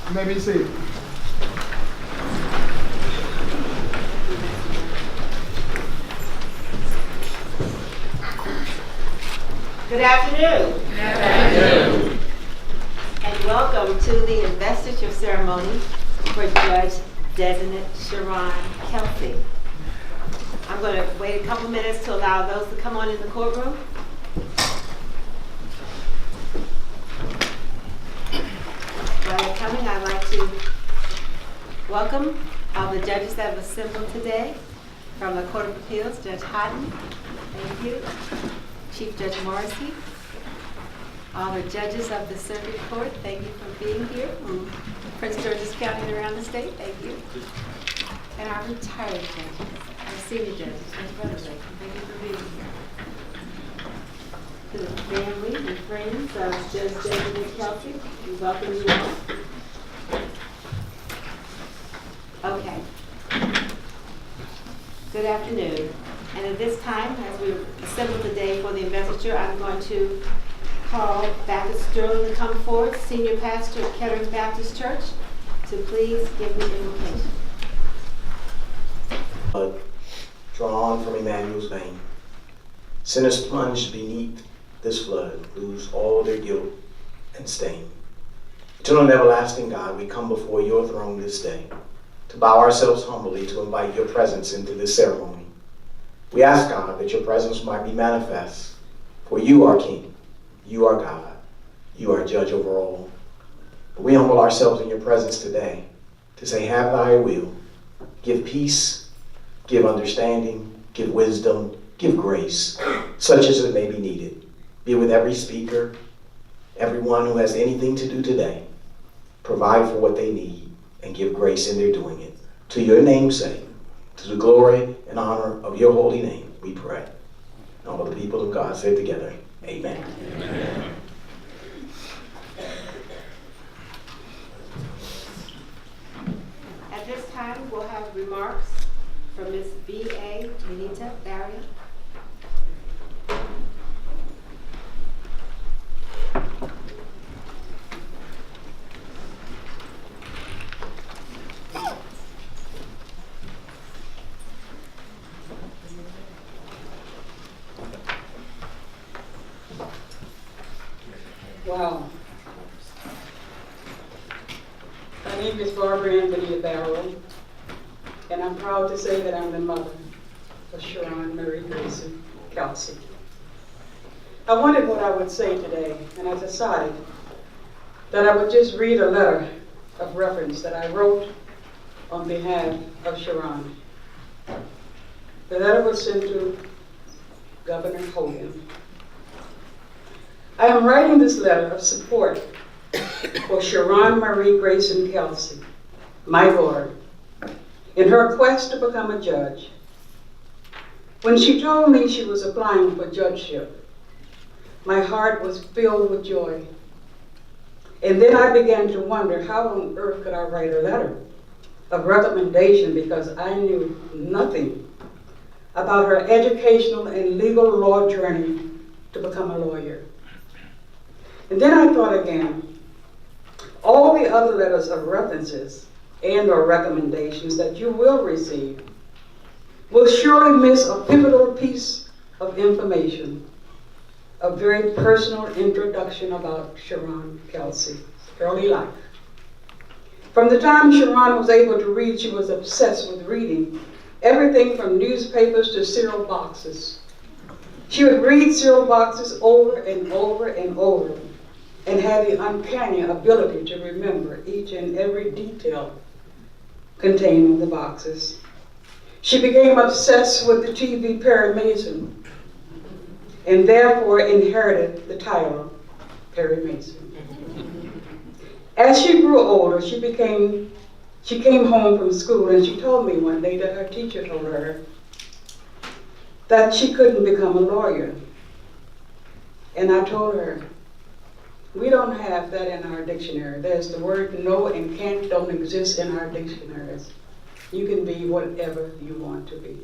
You may be seated. Good afternoon. Good afternoon. And welcome to the Investiture ceremony for Judge Designate ShaRon Kelsey. I'm going to wait a couple minutes to allow those to come on in the courtroom. While they're coming, I'd like to welcome all the judges that have assembled today from the Court of Appeals, Judge Hotten. Thank you. Chief Judge Morrissey, all the judges of the Circuit Court, thank you for being here from Prince George's County and around the state, thank you. And our retired judges, our senior judges, Judge Brotherlake, thank you for being here. To the family and friends of Judge Designate Kelsey, we welcome you all. Okay. Good afternoon. And at this time, as we assemble today for the investiture, I'm going to call Baptist Sterling to come forward, Senior Pastor at Kettering Baptist Church, to please give me the invocation. Blood drawn from Emmanuel's vein. Sinners plunged beneath this flood lose all their guilt and stain. Eternal and everlasting God, we come before your throne this day to bow ourselves humbly to invite your presence into this ceremony. We ask, God, that your presence might be manifest, for you are King, you are God, you are Judge over all. But we humble ourselves in your presence today to say, have thy will. Give peace, give understanding, give wisdom, give grace, such as it may be needed. Be with every speaker, everyone who has anything to do today. Provide for what they need and give grace in their doing it. To your name's sake, to the glory and honor of your holy name, we pray. And all the people of God said together, amen. Amen. At this time, we'll have remarks from Ms. B.A. Benita Barria. Wow. My name is Barbara Benita Barrow, and I'm proud to say that I'm the mother of ShaRon Mary Grayson Kelsey. I wondered what I would say today, and I decided that I would just read a letter of reference that I wrote on behalf of ShaRon. The letter was sent to Governor Hogan. I am writing this letter of support for ShaRon Marie Grayson Kelsey, my daughter, in her quest to become a judge. When she told me she was applying for judgeship, my heart was filled with joy. And then I began to wonder, how on earth could I write a letter of recommendation, because I knew nothing about her educational and legal law journey to become a lawyer. And then I thought again, all the other letters of references and or recommendations that you will receive will surely miss a pivotal piece of information, a very personal introduction about ShaRon Kelsey's early life. From the time ShaRon was able to read, she was obsessed with reading everything from newspapers to cereal boxes. She would read cereal boxes over and over and over, and had the uncanny ability to remember each and every detail contained in the boxes. She became obsessed with the TV Perry Mason, and therefore inherited the title Perry Mason. As she grew older, she came home from school, and she told me one day that her teacher told her that she couldn't become a lawyer. And I told her, we don't have that in our dictionary. There's the word no and can't don't exist in our dictionaries. You can be whatever you want to be.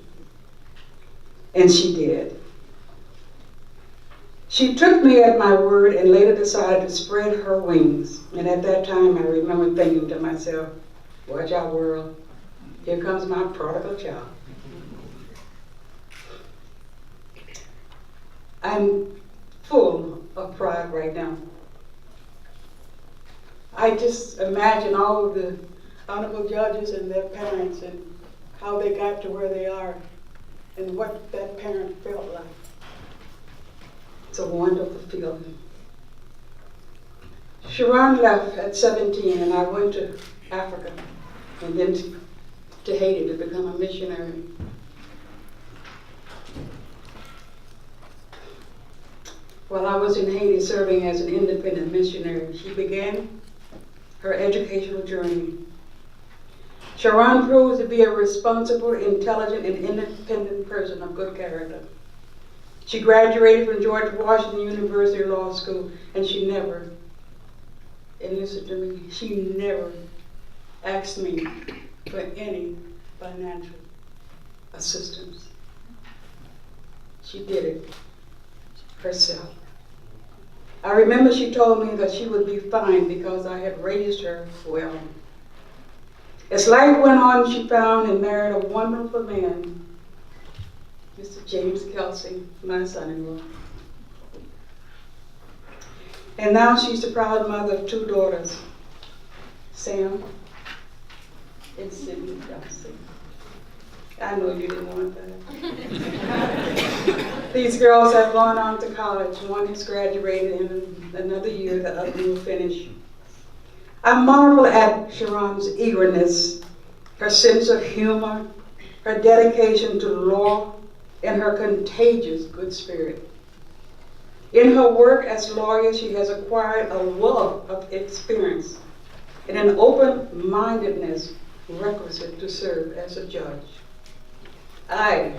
And she did. She took me at my word and later decided to spread her wings. And at that time, I remember thinking to myself, watch out, world. Here comes my prodigal child. I'm full of pride right now. I just imagine all of the honorable judges and their parents and how they got to where they are and what that parent felt like. It's a wonderful feeling. ShaRon left at 17 and I went to Africa and then to Haiti to become a missionary. While I was in Haiti serving as an independent missionary, she began her educational journey. ShaRon proved to be a responsible, intelligent, and independent person of good character. She graduated from George Washington University Law School, and she never, and listen to me, she never asked me for any financial assistance. She did it herself. I remember she told me that she would be fine because I had raised her well. As life went on, she found and married a wonderful man, Mr. James Kelsey, my son-in-law. And now she's the proud mother of 2 daughters, Sam and Sydney Kelsey. I know you didn't want that. These girls have gone on to college. One has graduated in another year, the other will finish. I marvel at ShaRon's eagerness, her sense of humor, her dedication to law, and her contagious good spirit. In her work as lawyer, she has acquired a wealth of experience and an open-mindedness requisite to serve as a judge. I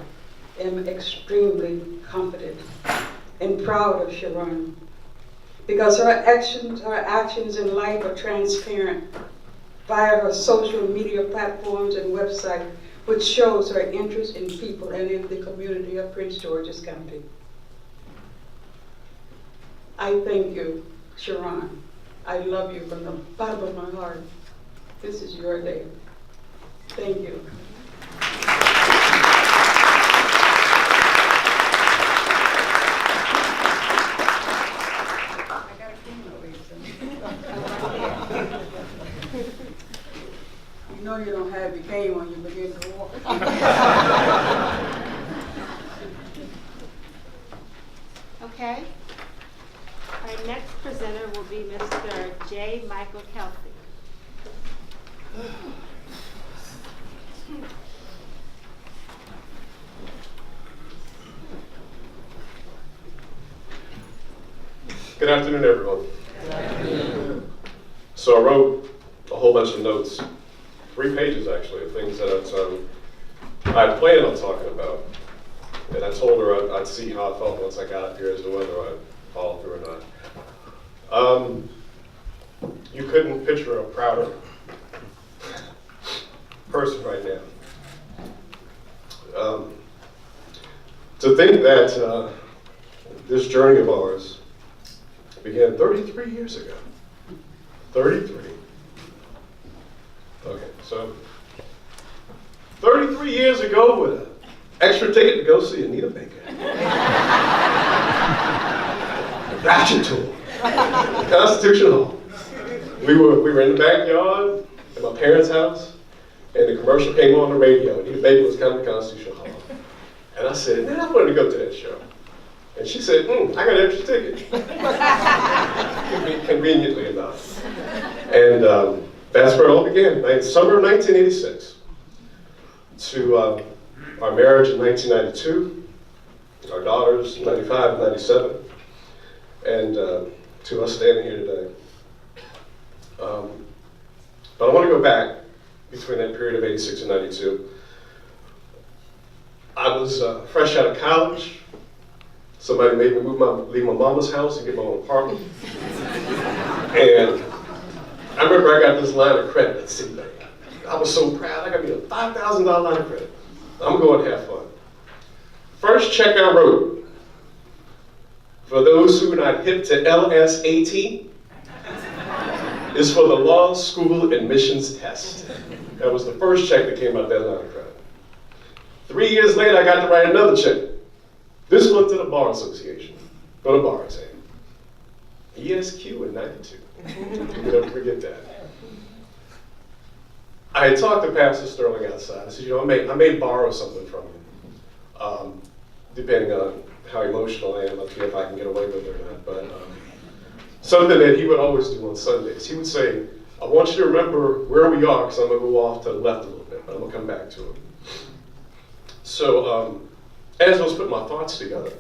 am extremely confident and proud of ShaRon because her actions in life are transparent via her social media platforms and website, which shows her interest in people and in the community of Prince George's County. I thank you, ShaRon. I love you from the bottom of my heart. This is your day. Thank you. You know you don't have your cane when you begin to walk. Okay. Our next presenter will be Mr. J. Michael Kelsey. Good afternoon, everyone. Good afternoon. So I wrote a whole bunch of notes, 3 pages actually, of things that I planned on talking about. And I told her I'd see how I felt once I got up here as to whether I'd follow through or not. You couldn't picture a prouder person right now. To think that this journey of ours began 33 years ago. 33. Okay, so 33 years ago with an extra ticket to go see Anita Baker. Rapture tour. Constitution Hall. We were in the backyard at my parents' house, and the commercial came on the radio. Anita Baker was coming to Constitution Hall. And I said, man, I wanted to go to that show. And she said, I got an extra ticket. Conveniently enough. And that's where it all began, summer of 1986. To our marriage in 1992, our daughters 95 and 97, and to us standing here today. But I want to go back between that period of 86 and 92. I was fresh out of college. Somebody made me leave my mama's house and get my own apartment. And I remember I got this line of credit at Citibank. I was so proud. I got me a $5,000 line of credit. I'm going to have fun. First check I wrote For those who are not hip to LSAT, is for the Law School Admissions Test. That was the first check that came out that line of credit. 3 years later, I got to write another check. This one to the Bar Association for the bar exam. ESQ in 92. Never forget that. I had talked to Pastor Sterling outside. I said, I may borrow something from you, depending on how emotional I am. I'll see if I can get away with it or not. But something that he would always do on Sundays. He would say, I want you to remember where we are, because I'm going to go off to the left a little bit, but I'm going to come back to it. So as I was putting my thoughts together,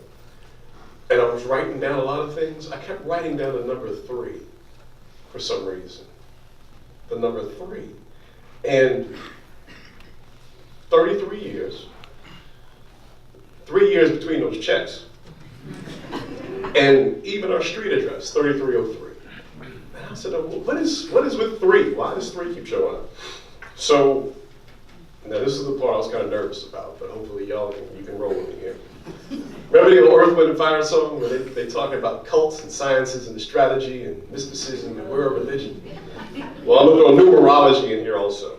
and I was writing down a lot of things, I kept writing down the number 3 for some reason. The number 3. And 33 years, 3 years between those checks. And even our street address, 3303. And I said, well, what is with 3? Why does 3 keep showing up? So, now this is the part I was kind of nervous about, but hopefully you can roll with me here. Remember the Earth, Wind, and Fire song where they talk about cults and sciences and the strategy and mysticism and we're a religion? Well, I'm going to throw numerology in here also.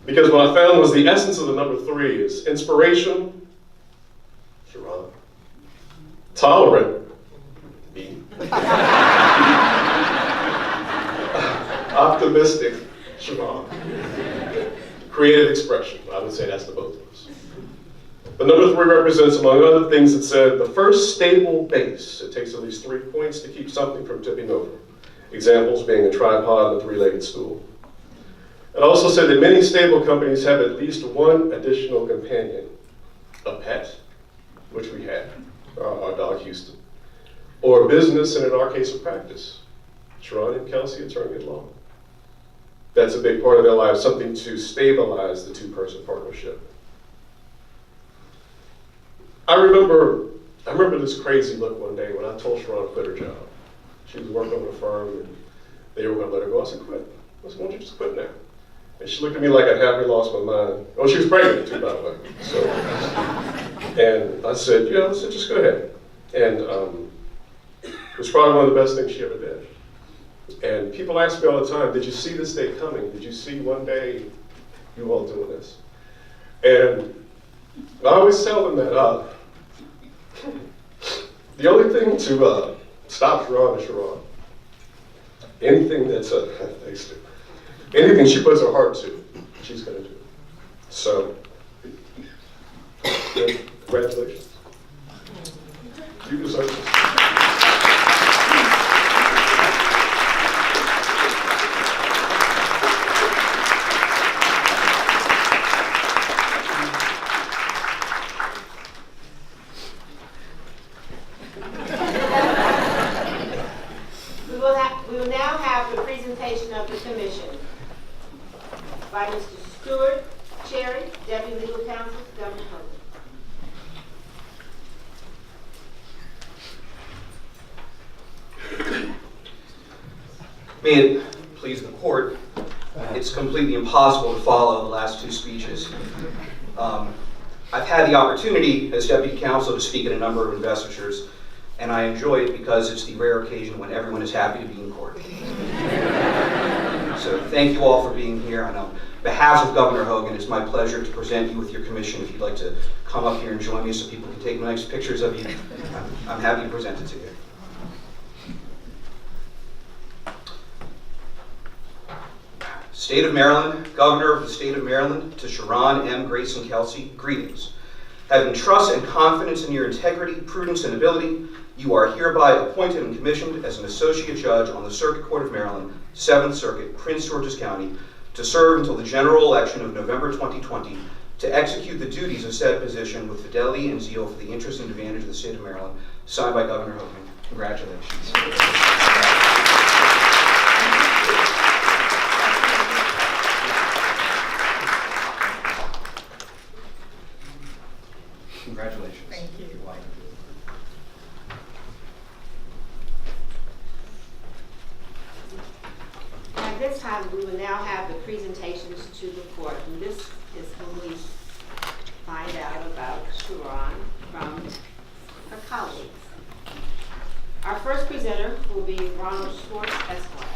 Because what I found was the essence of the number 3 is inspiration, ShaRon. Tolerant, me. Optimistic, ShaRon. Creative expression, I would say that's the both of us. The number 3 represents, among other things, it said, the first stable base. It takes at least 3 points to keep something from tipping over. Examples being a tripod and a 3-legged stool. It also said that many stable companies have at least one additional companion, a pet, which we had, our dog Houston, or a business, and in our case, a practice. ShaRon and Kelsey, attorney at law. That's a big part of their lives, something to stabilize the 2-person partnership. I remember this crazy look one day when I told ShaRon to quit her job. She was working on a firm and they were going to let her go. I said, quit. I said, why don't you just quit now? And she looked at me like I'd happily lost my mind. Oh, she was pregnant too, by the way. So, and I said, just go ahead. And it was probably one of the best things she ever did. And people ask me all the time, did you see this day coming? Did you see one day you all doing this? And I always tell them that the only thing to stop ShaRon is ShaRon. Anything that's thanks to anything she puts her heart to, she's going to do. So, congratulations. You deserve this. We will now have the presentation of the commission by Mr. Stewart Cherry, Deputy Legal Counsel, Governor Hogan. May it please the court, it's completely impossible to follow the last 2 speeches. I've had the opportunity as deputy counsel to speak at a number of investitures, and I enjoy it because it's the rare occasion when everyone is happy to be in court. So thank you all for being here. And on behalf of Governor Hogan, it's my pleasure to present you with your commission. If you'd like to come up here and join me so people can take nice pictures of you, I'm happy to present it to you. State of Maryland, Governor of the State of Maryland, to ShaRon M. Grayson Kelsey, greetings. Having trust and confidence in your integrity, prudence, and ability, you are hereby appointed and commissioned as an associate judge on the Circuit Court of Maryland, 7th Circuit, Prince George's County, to serve until the general election of November 2020, to execute the duties of said position with fidelity and zeal for the interest and advantage of the state of Maryland, signed by Governor Hogan. Congratulations. Congratulations. Thank you. At this time, we will now have the presentations to the court. And this is when we find out about ShaRon from her colleagues. Our first presenter will be Ronald Schwartz, Esquire.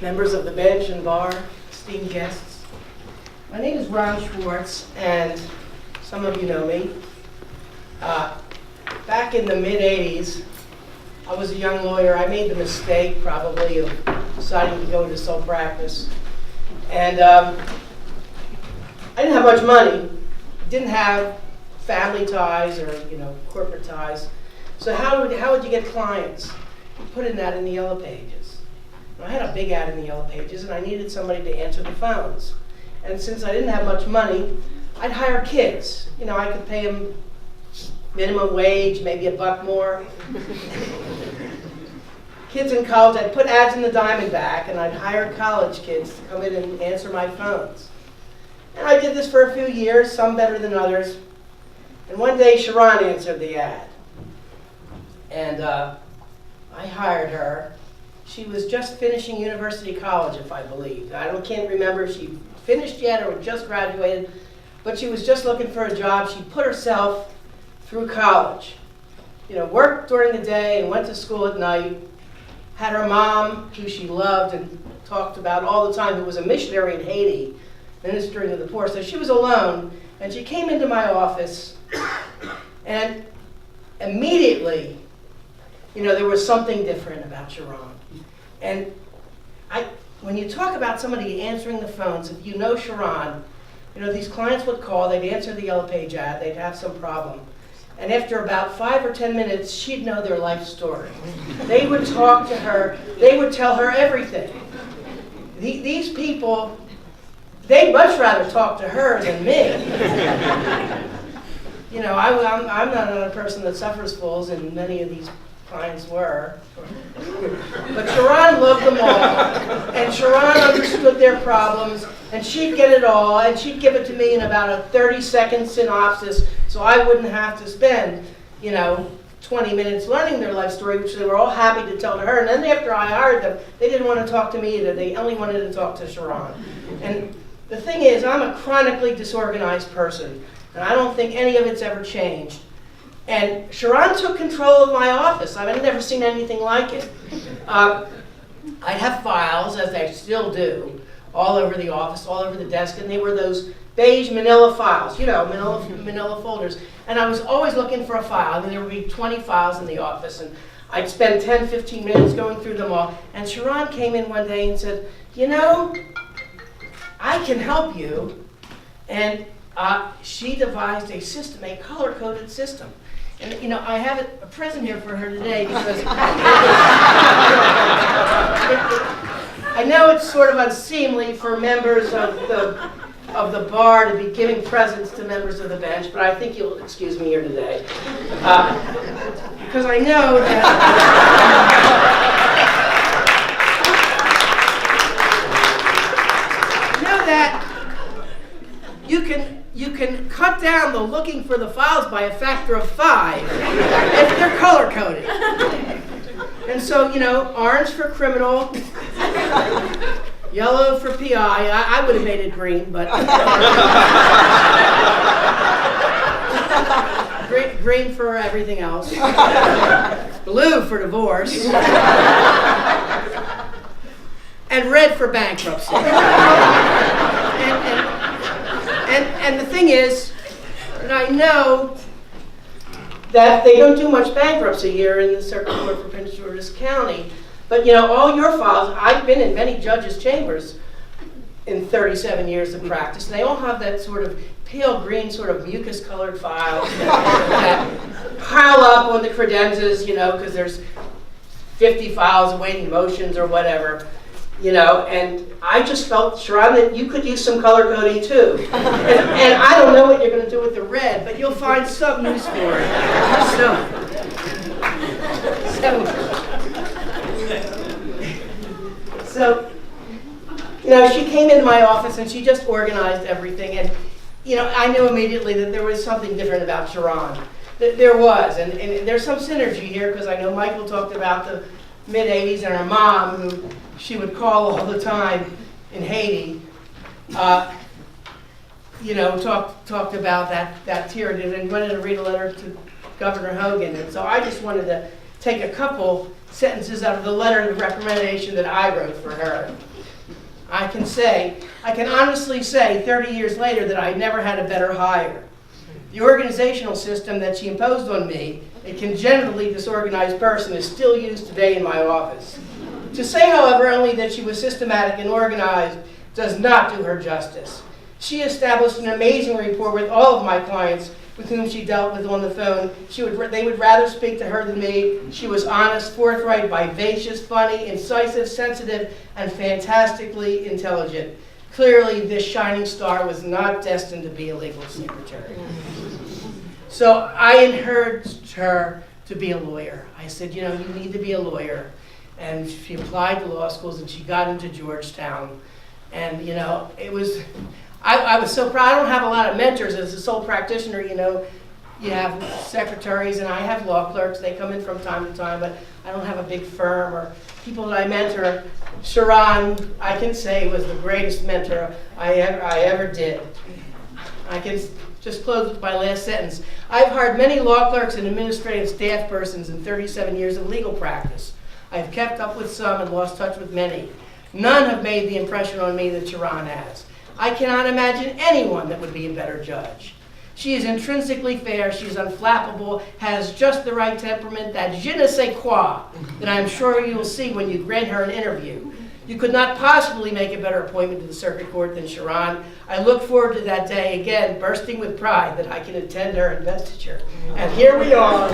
Members of the bench and bar, esteemed guests. My name is Ron Schwartz, and some of you know me. Back in the mid-'80s, I was a young lawyer. I made the mistake, probably, of deciding to go into sole practice. And I didn't have much money. Didn't have family ties or, corporate ties. So how would you get clients? You put in that in the Yellow Pages. I had a big ad in the Yellow Pages, and I needed somebody to answer the phones. And since I didn't have much money, I'd hire kids. I could pay them minimum wage, maybe $1 more. Kids in college, I'd put ads in the Diamondback, and I'd hire college kids to come in and answer my phones. And I did this for a few years, some better than others. And one day, ShaRon answered the ad. And I hired her. She was just finishing University College, if I believe. Can't remember if she finished yet or just graduated, but she was just looking for a job. She put herself through college. Worked during the day and went to school at night. Had her mom, who she loved and talked about all the time, who was a missionary in Haiti, ministering to the poor. So she was alone, and she came into my office, and immediately, there was something different about ShaRon. And when you talk about somebody answering the phones, if you know ShaRon, these clients would call, they'd answer the Yellow Page ad, they'd have some problem. And after about 5 or 10 minutes, she'd know their life story. They would talk to her, they would tell her everything. These people, they'd much rather talk to her than me. I'm not a person that suffers fools, and many of these clients were. But ShaRon loved them all, and ShaRon understood their problems, and she'd get it all, and she'd give it to me in about a 30-second synopsis, so I wouldn't have to spend, 20 minutes learning their life story, which they were all happy to tell to her. And then after I hired them, they didn't want to talk to me either. They only wanted to talk to ShaRon. And the thing is, I'm a chronically disorganized person, and I don't think any of it's ever changed. And ShaRon took control of my office. I've never seen anything like it. I'd have files, as I still do, all over the office, all over the desk, and they were those beige manila files, manila folders. And I was always looking for a file, and there would be 20 files in the office, and I'd spend 10, 15 minutes going through them all. And ShaRon came in one day and said, I can help you. And she devised a system, a color-coded system. And, I have a present here for her today because I know it's sort of unseemly for members of the bar to be giving presents to members of the bench, but I think you'll excuse me here today. Because I know that you can cut down the looking for the files by a factor of 5 if they're color-coded. And so, orange for criminal, yellow for PI. I would have made it green, but green for everything else. Blue for divorce. And red for bankruptcy. And the thing is, and I know that they don't do much bankruptcy here in the Circuit Court for Prince George's County, but all your files, I've been in many judges' chambers in 37 years of practice, and they all have that sort of pale green, sort of mucus-colored files that pile up on the credenzas, because there's 50 files awaiting motions or whatever. And I just felt, ShaRon, that you could use some color coding too. And I don't know what you're going to do with the red, but you'll find some use for it. So, she came into my office and she just organized everything. And, I knew immediately that there was something different about ShaRon. There was, and there's some synergy here because I know Michael talked about the mid-'80s and her mom, who she would call all the time, in Haiti, talked about that tyranny and wanted to read a letter to Governor Hogan. And so I just wanted to take a couple sentences out of the letter of recommendation that I wrote for her. I can honestly say 30 years later that I never had a better hire. The organizational system that she imposed on me, a congenitally disorganized person, is still used today in my office. To say, however, only that she was systematic and organized does not do her justice. She established an amazing rapport with all of my clients with whom she dealt with on the phone. They would rather speak to her than me. She was honest, forthright, vivacious, funny, incisive, sensitive, and fantastically intelligent. Clearly, this shining star was not destined to be a legal secretary. So I encouraged her to be a lawyer. I said, you need to be a lawyer. And she applied to law schools, and she got into Georgetown. And, it was... I was so proud. I don't have a lot of mentors as a sole practitioner. You have secretaries and I have law clerks. They come in from time to time, but I don't have a big firm or people that I mentor. ShaRon, I can say, was the greatest mentor I ever did. I can just close with my last sentence. I've hired many law clerks and administrative staff persons in 37 years of legal practice. I've kept up with some and lost touch with many. None have made the impression on me that ShaRon has. I cannot imagine anyone that would be a better judge. She is intrinsically fair, she is unflappable, has just the right temperament, that je ne sais quoi, that I am sure you will see when you grant her an interview. You could not possibly make a better appointment to the circuit court than ShaRon. I look forward to that day, again, bursting with pride that I can attend her investiture. And here we are.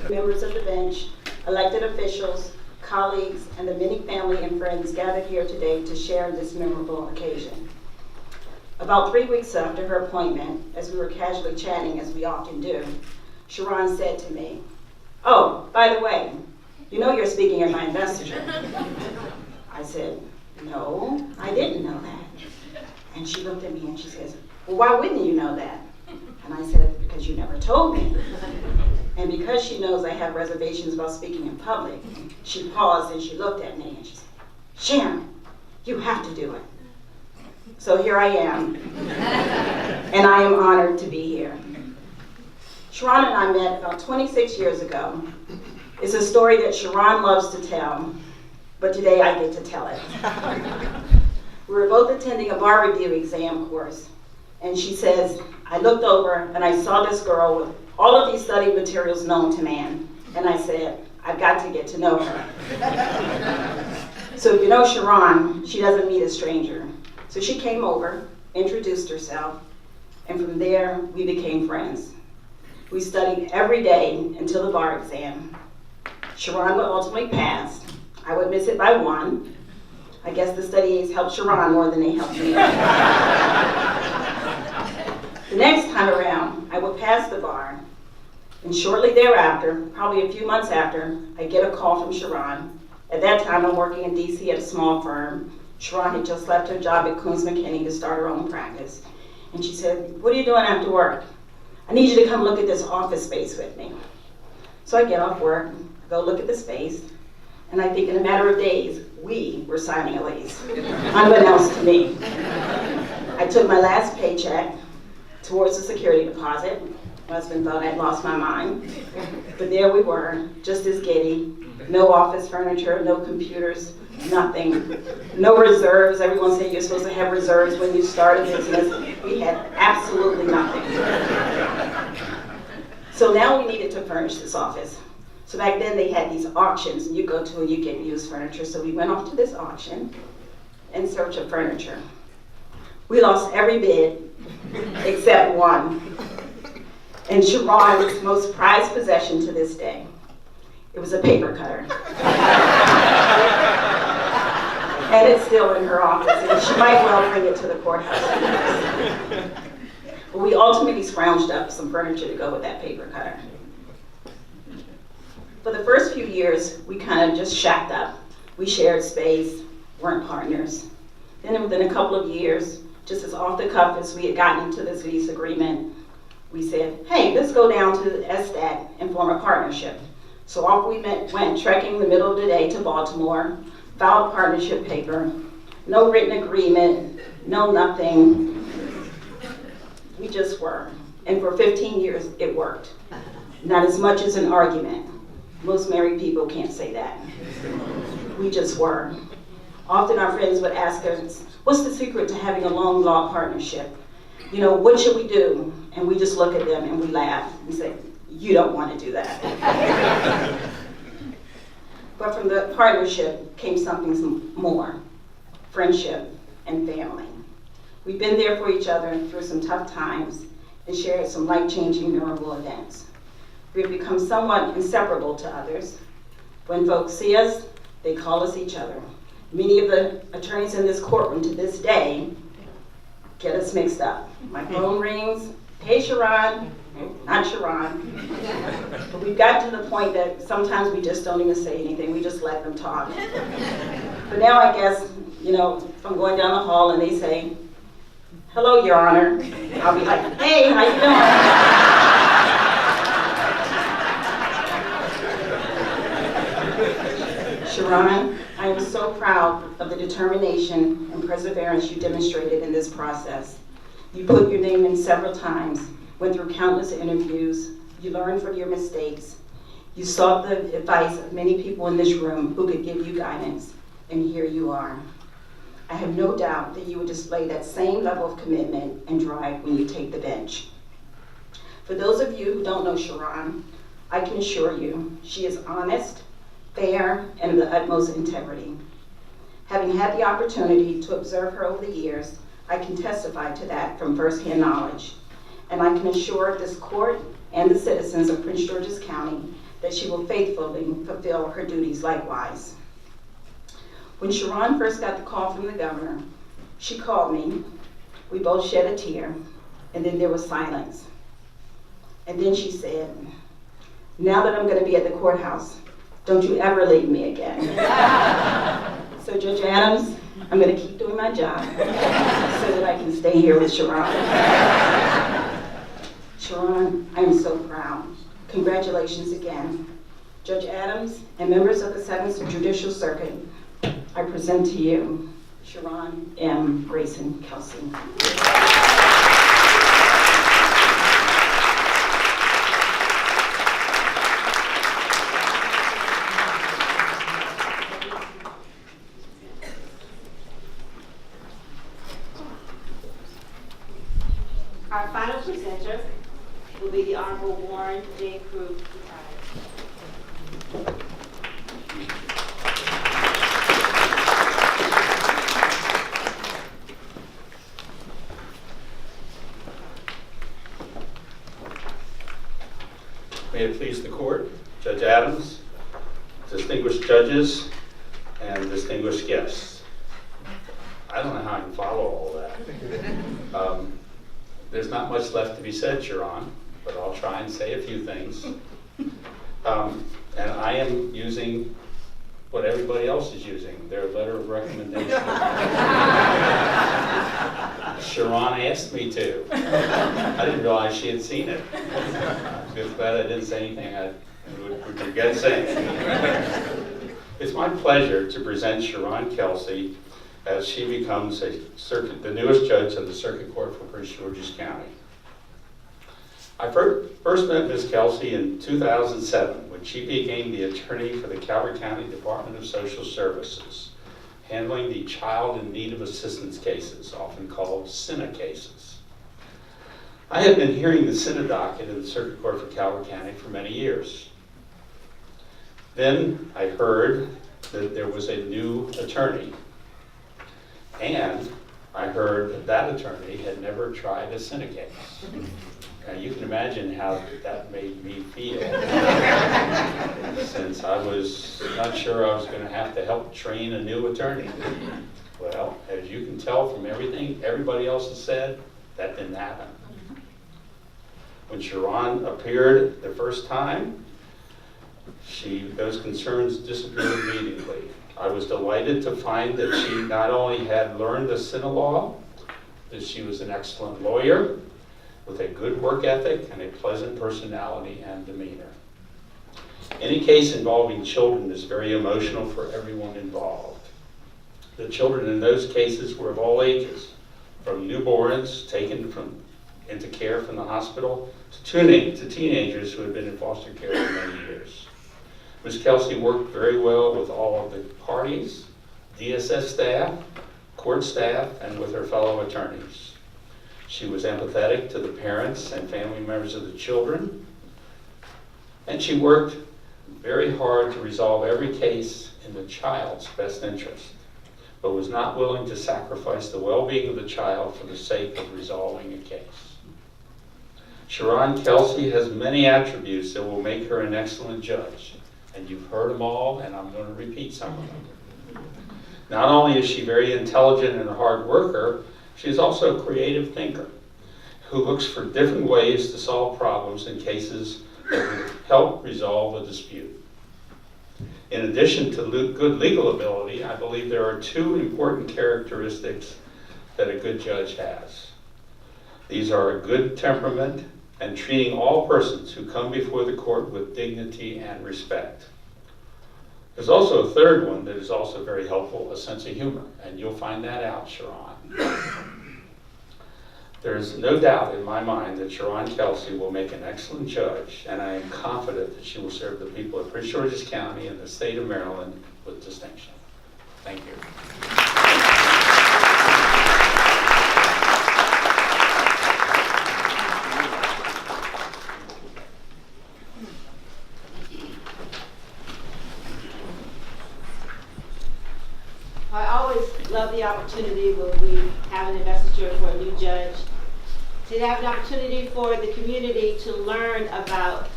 Members of the bench, elected officials, colleagues, and the many family and friends gathered here today to share this memorable occasion. About 3 weeks after her appointment, as we were casually chatting, as we often do, ShaRon said to me, "Oh, by the way, you're speaking at my investiture." I said, "No, I didn't know that." And she looked at me and she says, "Well, why wouldn't you know that?" And I said, "Because you never told me." And because she knows I have reservations about speaking in public, she paused and she looked at me and she said, "ShaRon, you have to do it." So here I am, and I am honored to be here. ShaRon and I met about 26 years ago. It's a story that ShaRon loves to tell, but today I get to tell it. We were both attending a bar review exam course, and she says, "I looked over and I saw this girl with all of these study materials known to man." And I said, "I've got to get to know her." So ShaRon, she doesn't meet a stranger. So she came over, introduced herself, and from there we became friends. We studied every day until the bar exam. ShaRon would ultimately pass. I would miss it by 1. I guess the study aids helped ShaRon more than they helped me. The next time around, I would pass the bar, and shortly thereafter, probably a few months after, I get a call from ShaRon. At that time, I'm working in DC at a small firm. ShaRon had just left her job at Coons McKinney to start her own practice. And she said, "What are you doing after work? I need you to come look at this office space with me." So I get off work, go look at the space, and I think in a matter of days, we were signing a lease, unbeknownst to me. I took my last paycheck towards the security deposit. My husband thought I'd lost my mind. But there we were, just as giddy. No office furniture, no computers, nothing. No reserves. Everyone said you're supposed to have reserves when you start a business. We had absolutely nothing. So now we needed to furnish this office. So back then they had these auctions, and you go to and you get used furniture. So we went off to this auction in search of furniture. We lost every bid except one. And ShaRon's most prized possession to this day. It was a paper cutter. And it's still in her office, and she might well bring it to the courthouse. But we ultimately scrounged up some furniture to go with that paper cutter. For the first few years, we kind of just shacked up. We shared space, weren't partners. Then within a couple of years, just as off the cuff as we had gotten into this lease agreement, we said, hey, let's go down to the SDAT and form a partnership. So off we went trekking the middle of the day to Baltimore, filed partnership paper, no written agreement, no nothing. We just were. And for 15 years, it worked. Not as much as an argument. Most married people can't say that. We just were. Often our friends would ask us, what's the secret to having a long law partnership? You know, what should we do? And we just look at them and we laugh and say, you don't want to do that. But from the partnership came something more, friendship and family. We've been there for each other through some tough times and shared some life-changing, memorable events. We've become somewhat inseparable to others. When folks see us, they call us each other. Many of the attorneys in this courtroom to this day get us mixed up. My phone rings, hey ShaRon, not ShaRon. But we've gotten to the point that sometimes we just don't even say anything, we just let them talk. But now I guess, you know, if I'm going down the hall and they say, hello, Your Honor, I'll be like, hey, how you doing? ShaRon, I am so proud of the determination and perseverance you demonstrated in this process. You put your name in several times, went through countless interviews, you learned from your mistakes, you sought the advice of many people in this room who could give you guidance, and here you are. I have no doubt that you will display that same level of commitment and drive when you take the bench. For those of you who don't know ShaRon, I can assure you she is honest, fair, and of the utmost integrity. Having had the opportunity to observe her over the years, I can testify to that from firsthand knowledge. And I can assure this court and the citizens of Prince George's County that she will faithfully fulfill her duties likewise. When ShaRon first got the call from the governor, she called me. We both shed a tear, and then there was silence. And then she said, now that I'm going to be at the courthouse, don't you ever leave me again. So Judge Adams, I'm going to keep doing my job so that I can stay here with ShaRon. ShaRon, I am so proud. Congratulations again. Judge Adams and members of the 7th Judicial Circuit, I present to you ShaRon M. Grayson Kelsey. Our final presenter will be the Honorable Warren J. Krug, retired. May it please the court, Judge Adams, distinguished judges, and distinguished guests. I don't know how I can follow all that. There's not much left to be said, ShaRon, but I'll try and say a few things. And I am using what everybody else is using, their letter of recommendation. ShaRon asked me to. I didn't realize she had seen it. I'm just glad I didn't say anything I would regret saying. It's my pleasure to present ShaRon Kelsey as she becomes the newest judge of the Circuit Court for Prince George's County. I first met Ms. Kelsey in 2007 when she became the attorney for the Calvert County Department of Social Services, handling the child in need of assistance cases, often called SINA cases. I had been hearing the SINA docket in the Circuit Court for Calvert County for many years. Then I heard that there was a new attorney, and I heard that that attorney had never tried a SINA case. Now you can imagine how that made me feel, since I was not sure I was going to have to help train a new attorney. Well, as you can tell from everything everybody else has said, that didn't happen. When ShaRon appeared the first time, those concerns disappeared immediately. I was delighted to find that she not only had learned the SINA law, that she was an excellent lawyer with a good work ethic and a pleasant personality and demeanor. Any case involving children is very emotional for everyone involved. The children in those cases were of all ages, from newborns taken into care from the hospital to teenagers who had been in foster care for many years. Ms. Kelsey worked very well with all of the parties, DSS staff, court staff, and with her fellow attorneys. She was empathetic to the parents and family members of the children, and she worked very hard to resolve every case in the child's best interest, but was not willing to sacrifice the well-being of the child for the sake of resolving a case. ShaRon Kelsey has many attributes that will make her an excellent judge, and you've heard them all, and I'm going to repeat some of them. Not only is she very intelligent and a hard worker, she is also a creative thinker who looks for different ways to solve problems in cases that will help resolve a dispute. In addition to good legal ability, I believe there are two important characteristics that a good judge has. These are a good temperament and treating all persons who come before the court with dignity and respect. There's also a third one that is also very helpful, a sense of humor, and you'll find that out, ShaRon. There's no doubt in my mind that ShaRon Kelsey will make an excellent judge, and I am confident that she will serve the people of Prince George's County and the state of Maryland with distinction. Thank you. I always love the opportunity when we have an investiture for a new judge to have an opportunity for the community to learn about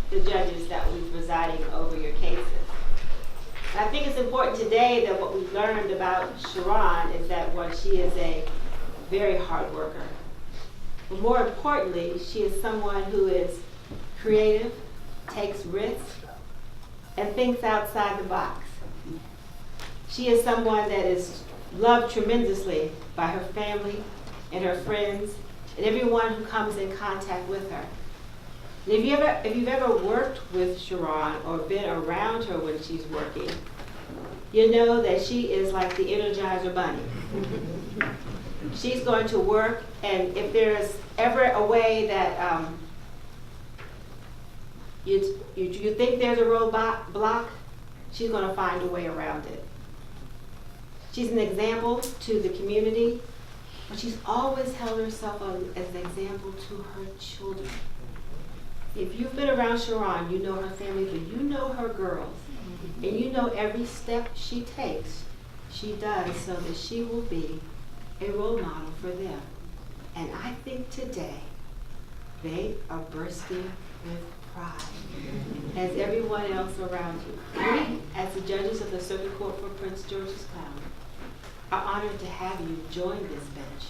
the judges that will be presiding over your cases. And I think it's important today that what we've learned about ShaRon is that she is a very hard worker. But more importantly, she is someone who is creative, takes risks, and thinks outside the box. She is someone that is loved tremendously by her family and her friends and everyone who comes in contact with her. And if you've ever worked with ShaRon or been around her when she's working, you know that she is like the Energizer Bunny. She's going to work, and if there's ever a way that you think there's a roadblock, she's going to find a way around it. She's an example to the community, but she's always held herself as an example to her children. If you've been around ShaRon, you know her family, but you know her girls. And you know every step she takes, she does so that she will be a role model for them. And I think today, they are bursting with pride, as everyone else around you. We, as the judges of the Circuit Court for Prince George's County, are honored to have you join this bench.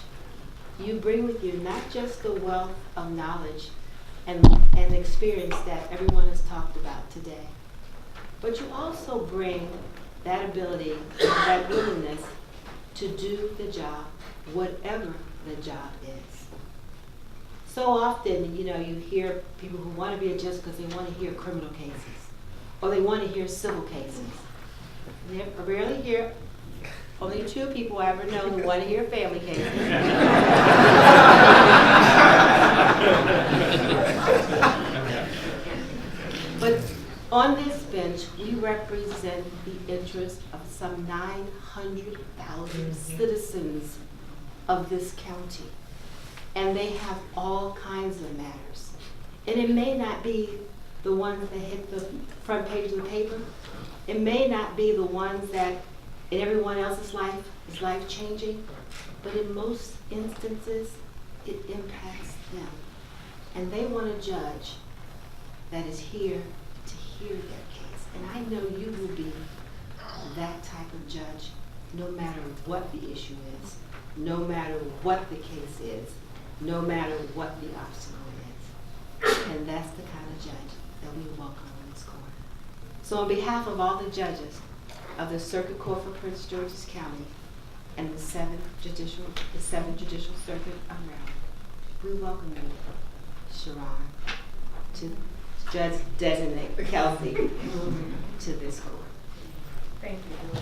You bring with you not just the wealth of knowledge and experience that everyone has talked about today, but you also bring that ability, that willingness to do the job, whatever the job is. So often, you hear people who want to be a judge because they want to hear criminal cases, or they want to hear civil cases. And I rarely hear. Only two people I ever know who want to hear family cases. But on this bench, we represent the interests of some 900,000 citizens of this county. And they have all kinds of matters. And it may not be the ones that hit the front page of the paper. It may not be the ones that in everyone else's life is life-changing, but in most instances, it impacts them. And they want a judge that is here to hear their case. And I know you will be that type of judge, no matter what the issue is, no matter what the case is, no matter what the obstacle is. And that's the kind of judge that we welcome in this court. So on behalf of all the judges of the Circuit Court for Prince George's County, and the Seventh Judicial Circuit of Maryland. We welcome you, ShaRon, to Judge Designate Kelsey to this court. Thank you.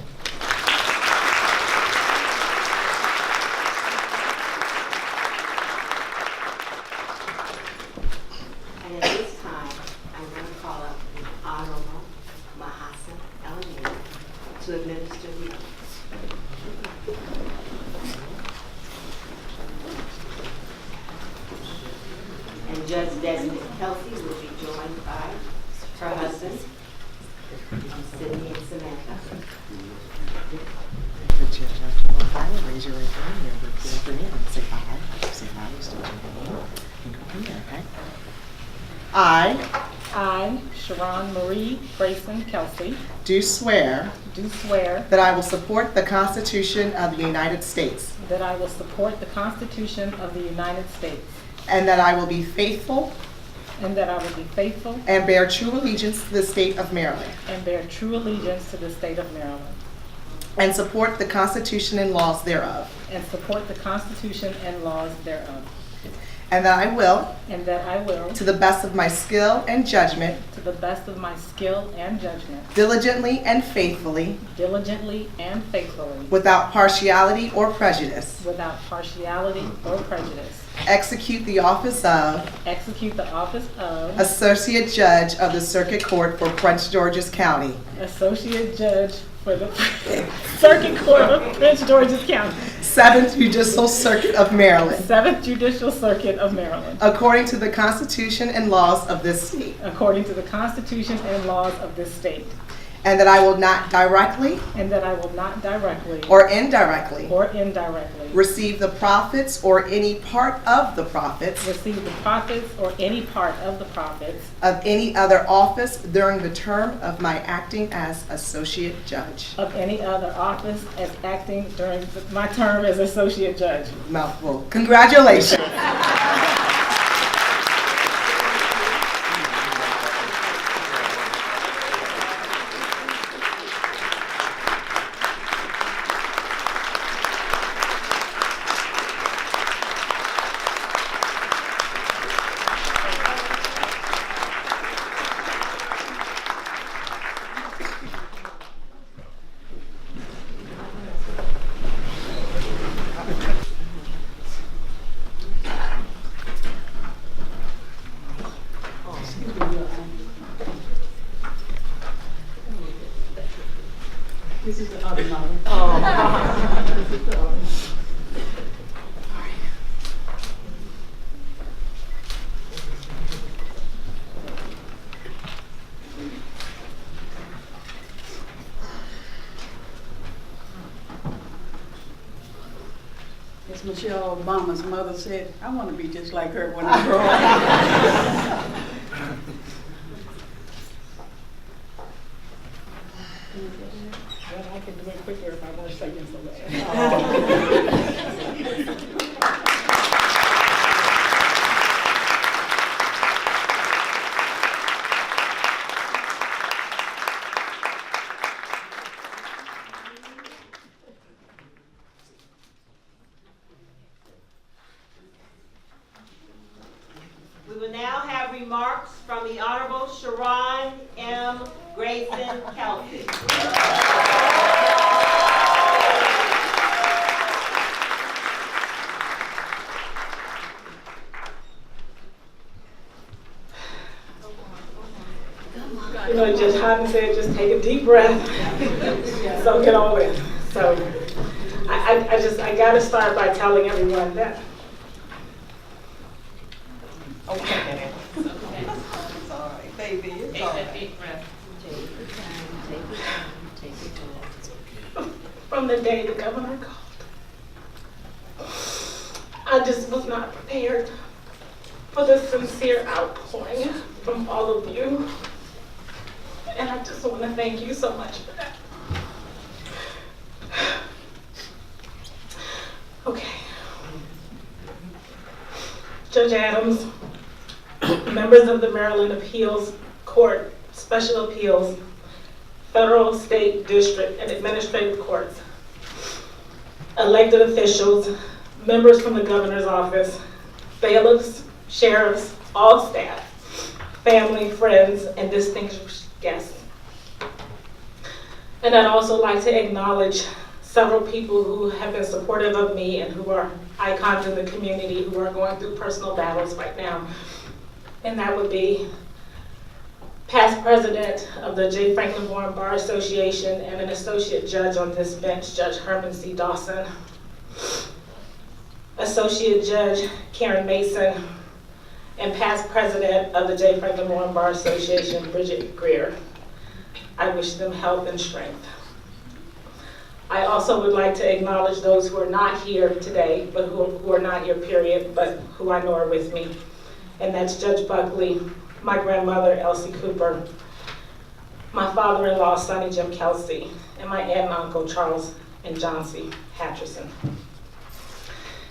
And at this time, I'm going to call up the Honorable Mahasa Elamina to administer the oath. And Judge Designate Kelsey will be joined by her husband, Sydney and Samantha. Put your left hand on fire, raise your right hand, and repeat after me, and say I. Say I, you still your name, and go from there, okay? I, ShaRon Marie Grayson Kelsey, Do swear do swear that I will support the Constitution of the United States, that I will support the Constitution of the United States, and that I will be faithful and that I will be faithful and bear true allegiance to the state of Maryland, and bear true allegiance to the state of Maryland, and support the Constitution and laws thereof, and support the Constitution and laws thereof, and that I will, and that I will, to the best of my skill and judgment, to the best of my skill and judgment, diligently and faithfully, diligently and faithfully, without partiality or prejudice, without partiality or prejudice, execute the office of execute the office of Associate Judge of the Circuit Court for Prince George's County, Associate Judge for the Circuit Court of Prince George's County, 7th Judicial Circuit of Maryland, 7th Judicial Circuit of Maryland, according to the Constitution and laws of this state, according to the Constitution and laws of this state, and that I will not directly and that I will not directly or indirectly or indirectly receive the profits or any part of the profits receive the profits or any part of the profits of any other office during the term of my acting as Associate Judge. of any other office as acting during my term as Associate Judge. Mouthful. Congratulations. This is the other mother. As Michelle Obama's mother said, I want to be just like her when I grow up. Well, I can do it quicker if I want to say yes or We will now have remarks from the Honorable ShaRon M. Grayson Kelsey. You know, Judge Hotten said, just take a deep breath, soak it all in. So I gotta start by telling everyone that. Okay. It's all right, baby. It's all right. Deep breath. Take your time. Take your time. From the day the governor called, I just was not prepared for the sincere outpouring from all of you. And I just want to thank you so much for that. Okay. Judge Adams, members of the Maryland Appeals Court, Special Appeals, Federal, State, District, and Administrative Courts. elected officials, members from the governor's office, bailiffs, sheriffs, all staff, family, friends, and distinguished guests. And I'd also like to acknowledge several people who have been supportive of me and who are icons in the community who are going through personal battles right now. And that would be past president of the J. Franklin Bourne Bar Association and an associate judge on this bench, Judge Herman C. Dawson, Associate Judge Karen Mason, and past president of the J. Franklin Bourne Bar Association, Bridget Greer. I wish them health and strength. I also would like to acknowledge those who are not here today, but who are not here, period, but who I know are with me. And that's Judge Buckley, my grandmother, Elsie Cooper, my father-in-law, Sonny Jim Kelsey, and my aunt and uncle, Charles and John C. Hatcherson.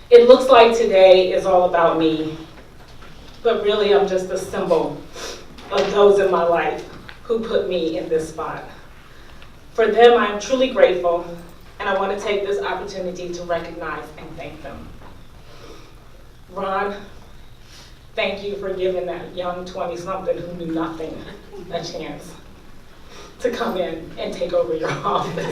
It looks like today is all about me, but really I'm just a symbol of those in my life who put me in this spot. For them, I am truly grateful, and I want to take this opportunity to recognize and thank them. Ron, thank you for giving that young 20-something who knew nothing a chance to come in and take over your office.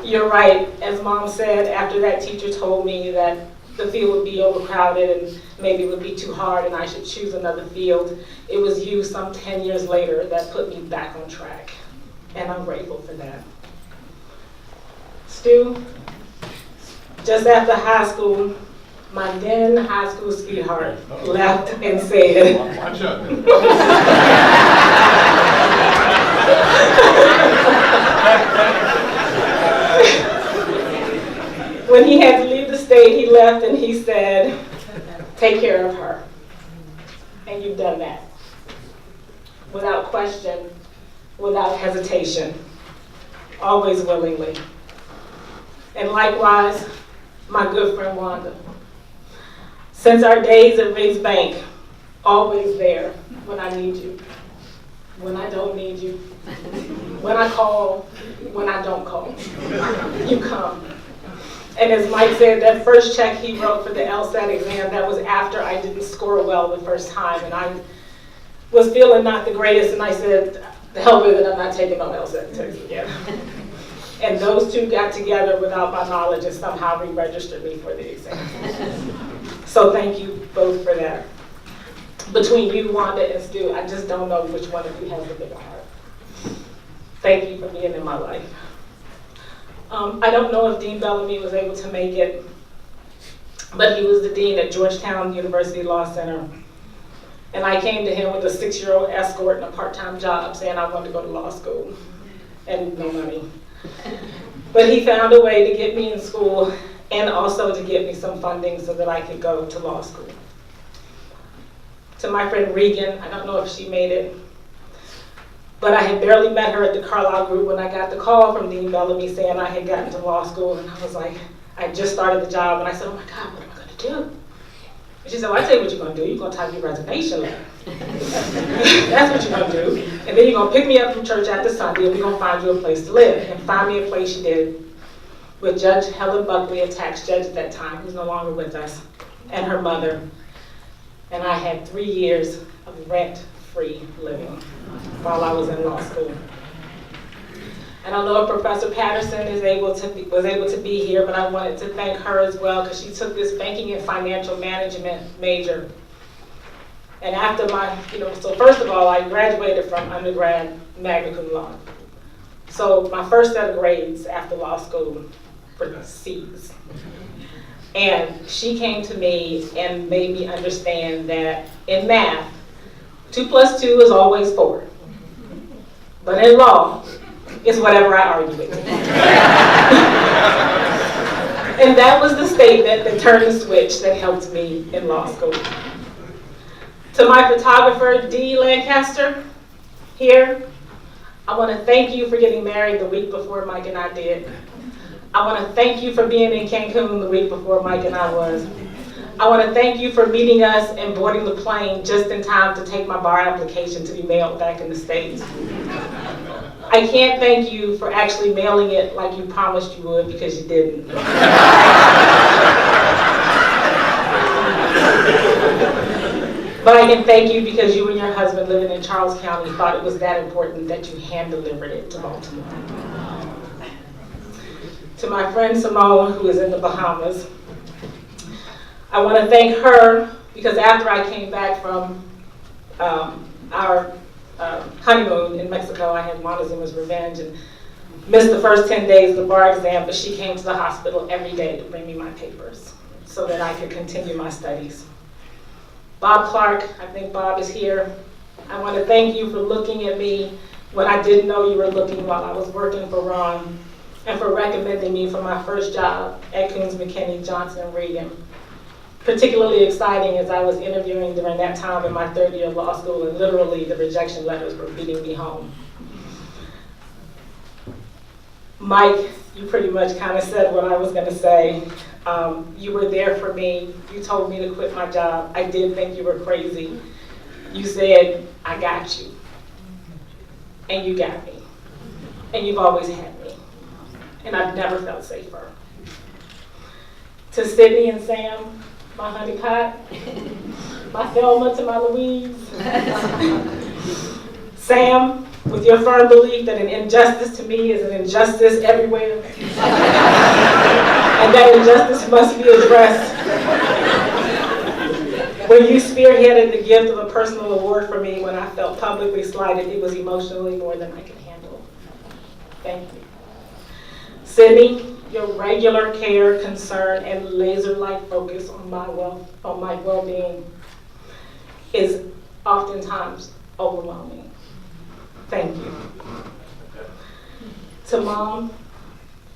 You're right, as Mom said, after that teacher told me that the field would be overcrowded and maybe it would be too hard and I should choose another field, it was you some 10 years later that put me back on track. And I'm grateful for that. Stu, just after high school, my then high school sweetheart left and said, watch out. When he had to leave the state, he left and he said, take care of her. And you've done that. Without question, without hesitation, always willingly. And likewise, my good friend Wanda. Since our days at Riggs Bank, always there when I need you, when I don't need you, when I call, when I don't call, you come. And as Mike said, that first check he wrote for the LSAT exam, that was after I didn't score well the first time, and I was feeling not the greatest, and I said, the hell with it, I'm not taking no LSAT test again. And those two got together without my knowledge and somehow re-registered me for the exam. So thank you both for that. Between you, Wanda, and Stu, I just don't know which one of you has the bigger heart. Thank you for being in my life. I don't know if Dean Bellamy was able to make it, but he was the dean at Georgetown University Law Center. And I came to him with a 6-year-old escort and a part-time job saying I wanted to go to law school and no money. But he found a way to get me in school and also to get me some funding so that I could go to law school. To my friend Regan, I don't know if she made it, but I had barely met her at the Carlisle group when I got the call from Dean Bellamy saying I had gotten to law school, and I was like, I just started the job, and I said, oh my God, what am I gonna do? And she said, well, I tell you what you're gonna do, you're gonna type your resignation letter. That's what you're gonna do. And then you're gonna pick me up from church after Sunday, and we're gonna find you a place to live. And find me a place she did with Judge Helen Buckley, a tax judge at that time, who's no longer with us, and her mother. And I had 3 years of rent-free living while I was in law school. I don't know if Professor Patterson was able to be here, but I wanted to thank her as well because she took this banking and financial management major. And after my, so first of all, I graduated from undergrad magna cum laude. So my first set of grades after law school were C's. And she came to me and made me understand that in math, 2 + 2 is always 4. But in law, it's whatever I argue with. And that was the statement that turned the switch that helped me in law school. To my photographer, Dee Lancaster, here, I want to thank you for getting married the week before Mike and I did. I want to thank you for being in Cancun the week before Mike and I was. I want to thank you for meeting us and boarding the plane just in time to take my bar application to be mailed back in the States. I can't thank you for actually mailing it like you promised you would, because you didn't. But I can thank you because you and your husband living in Charles County thought it was that important that you hand-delivered it to Baltimore. To my friend Simone, who is in the Bahamas, I want to thank her because after I came back from our honeymoon in Mexico, I had Montezuma's revenge and missed the first 10 days of the bar exam, but she came to the hospital every day to bring me my papers so that I could continue my studies. Bob Clark, I think Bob is here. I want to thank you for looking at me when I didn't know you were looking while I was working for Ron, and for recommending me for my first job at Coons McKinney, Johnson & Reagan. Particularly exciting as I was interviewing during that time in my third year of law school, and literally the rejection letters were beating me home. Mike, you pretty much kind of said what I was going to say. You were there for me. You told me to quit my job. I did think you were crazy. You said, I got you. And you got me. And you've always had me. And I've never felt safer. To Sydney and Sam, my honey pot, my Thelma to my Louise. Sam, with your firm belief that an injustice to me is an injustice everywhere, and that injustice must be addressed. When you spearheaded the gift of a personal award for me when I felt publicly slighted, it was emotionally more than I could handle. Thank you. Sydney, your regular care, concern, and laser-like focus on my well-being is oftentimes overwhelming. Thank you. To Mom,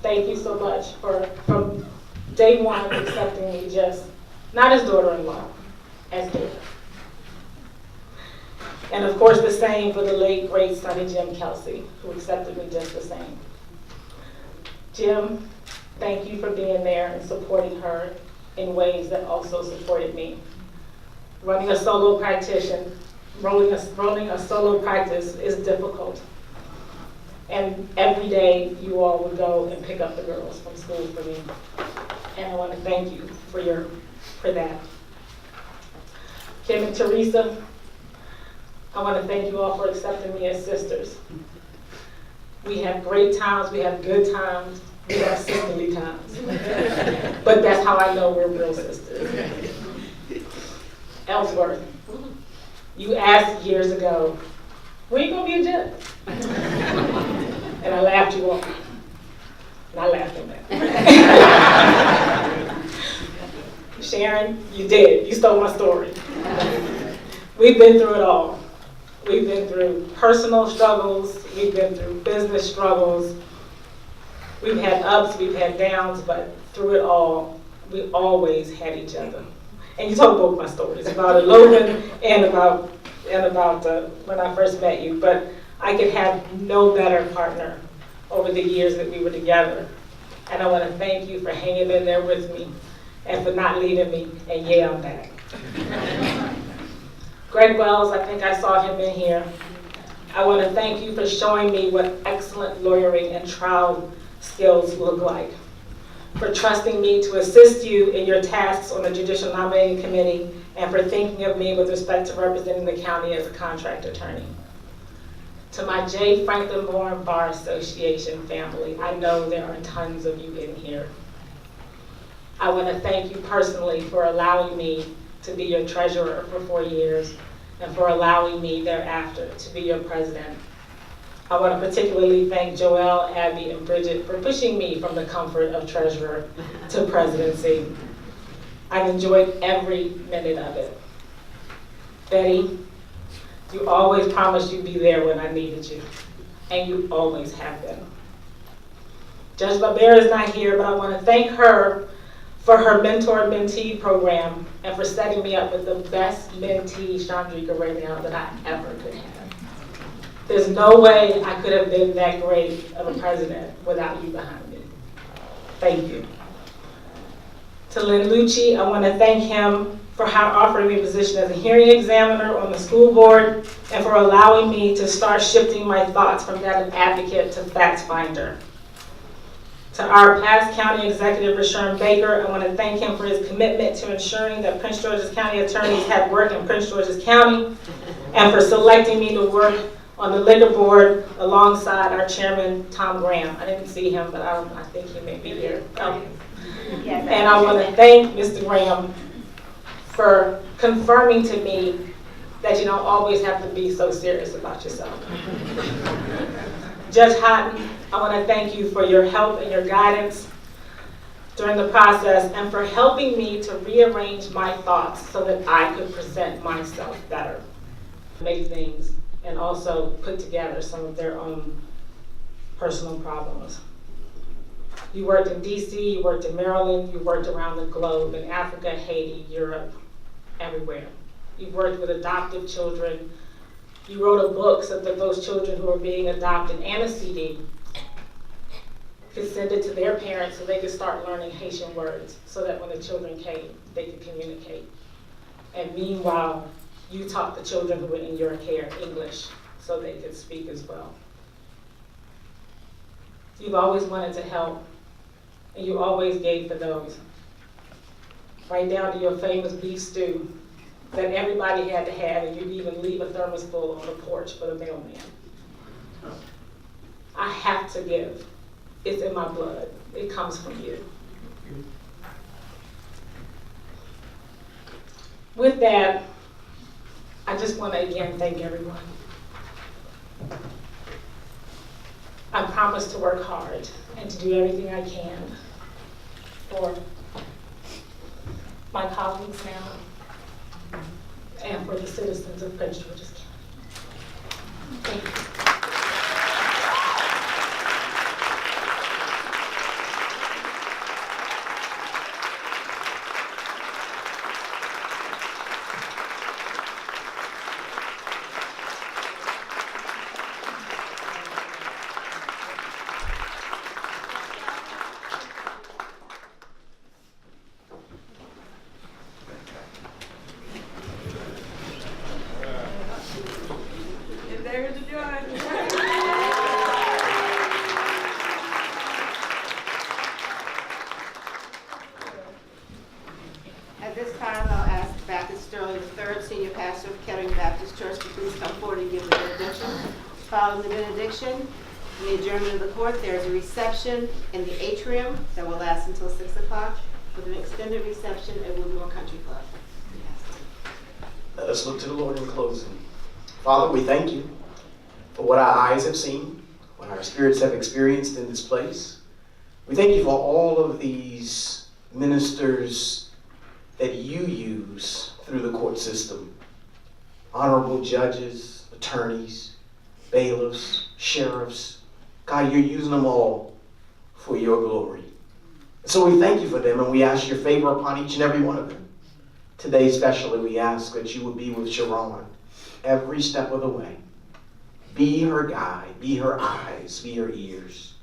thank you so much for, from day one, accepting me just, not as daughter-in-law, as daughter. And of course, the same for the late, great Sonny Jim Kelsey, who accepted me just the same. Jim, thank you for being there and supporting her in ways that also supported me. Running a solo practitioner, rolling a solo practice is difficult. And every day you all would go and pick up the girls from school for me. And I want to thank you for that. Kim and Teresa, I want to thank you all for accepting me as sisters. We have great times, we have good times, we have sisterly times. But that's how I know we're real sisters. Ellsworth, you asked years ago, when you gonna be a judge? And I laughed you off. And I laughed at that. ShaRon, you did. You stole my story. We've been through it all. We've been through personal struggles. We've been through business struggles. We've had ups, we've had downs, but through it all, we always had each other. And you told both my stories, about eloping and about when I first met you. But I could have no better partner over the years that we were together. And I want to thank you for hanging in there with me and for not leaving me. And yeah, I'm back. Greg Wells, I think I saw him in here. I want to thank you for showing me what excellent lawyering and trial skills look like, for trusting me to assist you in your tasks on the Judicial Nominating Committee, and for thinking of me with respect to representing the county as a contract attorney. To my J. Franklin Bourne Bar Association family, I know there are tons of you in here. I want to thank you personally for allowing me to be your treasurer for 4 years, and for allowing me thereafter to be your president. I want to particularly thank Joelle, Abby, and Bridget for pushing me from the comfort of treasurer to presidency. I've enjoyed every minute of it. Betty, you always promised you'd be there when I needed you, and you always have been. Judge Barbera is not here, but I want to thank her for her mentor-mentee program and for setting me up with the best mentee, Chandrika, right now that I ever could have. There's no way I could have been that great of a president without you behind me. Thank you. To Lynn Lucci, I want to thank him for offering me a position as a hearing examiner on the school board and for allowing me to start shifting my thoughts from that of advocate to fact finder. To our past county executive, ShaRon Baker, I want to thank him for his commitment to ensuring that Prince George's County attorneys had work in Prince George's County and for selecting me to work on the liquor board alongside our chairman, Tom Graham. I didn't see him, but I think he may be here. And I want to thank Mr. Graham for confirming to me that you don't always have to be so serious about yourself. Judge Hotten, I want to thank you for your help and your guidance during the process and for helping me to rearrange my thoughts so that I could present myself better, make things, and also put together some of their own personal problems. You worked in DC, you worked in Maryland, you worked around the globe, in Africa, Haiti, Europe, everywhere. You worked with adoptive children. You wrote a book so that those children who are being adopted and a CD could send it to their parents so they could start learning Haitian words so that when the children came, they could communicate. And meanwhile, you taught the children who were in your care English so they could speak as well. You've always wanted to help, and you always gave for those. Right down to your famous beef stew that everybody had to have, and you'd even leave a thermos full on the porch for the mailman. I have to give. It's in my blood. It comes from you. With that, I just want to again thank everyone. I promise to work hard and to do everything I can for my colleagues now and for the citizens of Prince George's County. Thank you. At this time, I'll ask Baptist Sterling III, Senior Pastor of Kettering Baptist Church, to please come forward and give the benediction. Following the benediction, the adjournment of the court, there is a reception in the atrium that will last until 6 o'clock with an extended reception at Woodmore Country Club. Let us look to the Lord in closing. Father, we thank you for what our eyes have seen, what our spirits have experienced in this place. We thank you for all of these ministers that you use through the court system. Honorable judges, attorneys, bailiffs, sheriffs. God, you're using them all for your glory. So we thank you for them, and we ask your favor upon each and every one of them. Today especially, we ask that you would be with ShaRon every step of the way. Be her guide, be her eyes, be her ears.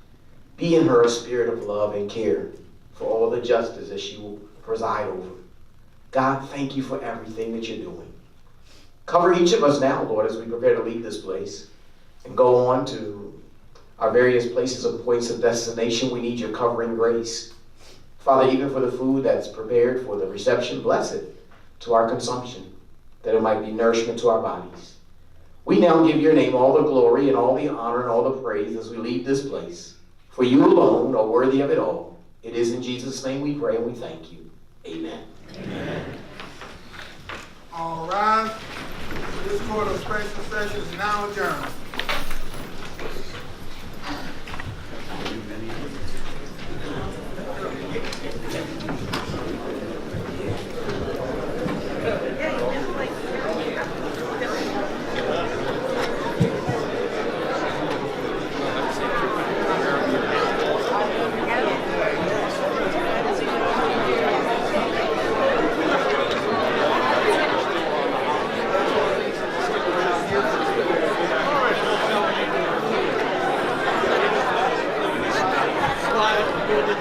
Be in her a spirit of love and care for all the justice that she will preside over. God, thank you for everything that you're doing. Cover each of us now, Lord, as we prepare to leave this place and go on to our various places and points of destination. We need your covering grace. Father, even for the food that's prepared for the reception, bless it to our consumption, that it might be nourishment to our bodies. We now give your name all the glory and all the honor and all the praise as we leave this place. For you alone are worthy of it all. It is in Jesus' name we pray and we thank you. Amen. Amen. All rise. This court of special session is now adjourned.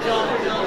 John.